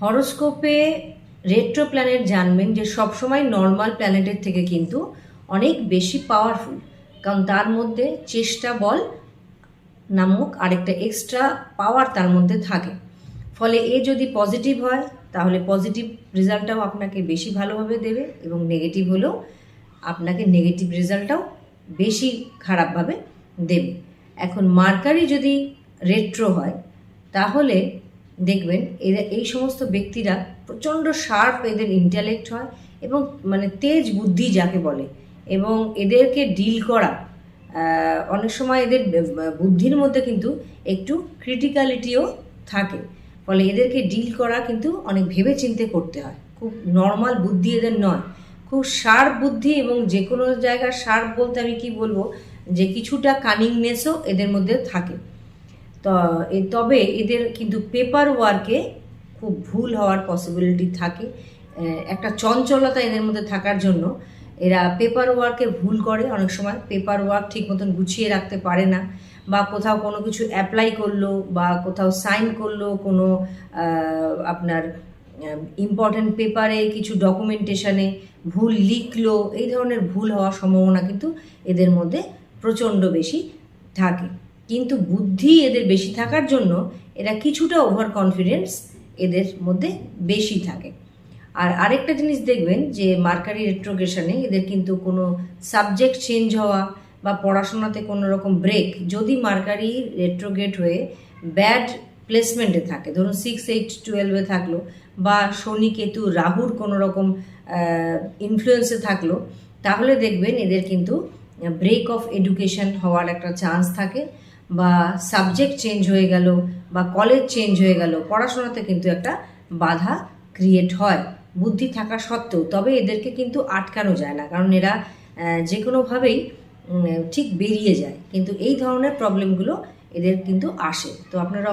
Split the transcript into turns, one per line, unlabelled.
হরোস্কোপে retro planet জানবেন যে সবসময় নর্মাল প্ল্যানেটের থেকে কিন্তু অনেক বেশি পাওয়ারফুল, কারণ তার মধ্যে চেষ্টা বল নামক আরেকটা এক্সট্রা পাওয়ার তার মধ্যে থাকে। ফলে এ যদি পজিটিভ হয় তাহলে পজিটিভ রেজাল্টটাও আপনাকে বেশি ভালোভাবে দেবে, এবং নেগেটিভ হলেও আপনাকে নেগেটিভ রেজাল্টটাও বেশি খারাপভাবে দেবে। এখন মার্কারি যদি রেট্রো হয় তাহলে দেখবেন এরা এই সমস্ত ব্যক্তিরা প্রচণ্ড শার্প, এদের ইন্টেলেক্ট হয় এবং মানে তেজ বুদ্ধি যাকে বলে, এবং এদেরকে ডিল করা অনেক সময় এদের বুদ্ধির মধ্যে কিন্তু একটু ক্রিটিক্যালিটিও থাকে। ফলে এদেরকে ডিল করা কিন্তু অনেক ভেবে চিন্তে করতে হয়, খুব নর্মাল বুদ্ধি এদের নয়, খুব শার্প বুদ্ধি। এবং যে কোনো জায়গার শার্প বলতে আমি কি বলবো, যে কিছুটা কানিংনেসও এদের মধ্যে থাকে। তো তবে এদের কিন্তু পেপার ওয়ার্কে খুব ভুল হওয়ার পসিবিলিটি থাকে। একটা চঞ্চলতা এদের মধ্যে থাকার জন্য এরা পেপার ওয়ার্কে ভুল করে, অনেক সময় পেপার ওয়ার্ক ঠিক মতন গুছিয়ে রাখতে পারে না, বা কোথাও কোনো কিছু অ্যাপ্লাই করলো বা কোথাও সাইন করলো, কোনো আপনার ইম্পর্ট্যান্ট পেপারে কিছু ডকুমেন্টেশনে ভুল লিখলো, এই ধরনের ভুল হওয়ার সম্ভাবনা কিন্তু এদের মধ্যে প্রচণ্ড বেশি থাকে। কিন্তু বুদ্ধি এদের বেশি থাকার জন্য এরা কিছুটা ওভার কনফিডেন্স এদের মধ্যে বেশি থাকে। আর আরেকটা জিনিস দেখবেন যে মার্কারি রেট্রোগ্রেশনে এদের কিন্তু কোনো সাবজেক্ট চেঞ্জ হওয়া বা পড়াশোনাতে কোনো রকম ব্রেক, যদি মার্কারি রেট্রোগ্রেড হয়ে ব্যাড প্লেসমেন্টে থাকে, ধরুন 6, 8, 12-এ থাকলো, বা শনি কেতু রাহুর কোনো রকম ইনফ্লুয়েন্সে থাকলো, তাহলে দেখবেন এদের কিন্তু ব্রেক অফ এডুকেশন হওয়ার একটা চান্স থাকে, বা সাবজেক্ট চেঞ্জ হয়ে গেল বা কলেজ চেঞ্জ হয়ে গেল, পড়াশোনাতে কিন্তু একটা বাধা ক্রিয়েট হয় বুদ্ধি থাকা সত্ত্বেও। তবে এদেরকে কিন্তু আটকানো যায় না, কারণ এরা যে কোনোভাবেই ঠিক বেরিয়ে যায়, কিন্তু এই ধরনের প্রবলেমগুলো এদের কিন্তু আসে। তো আপনারা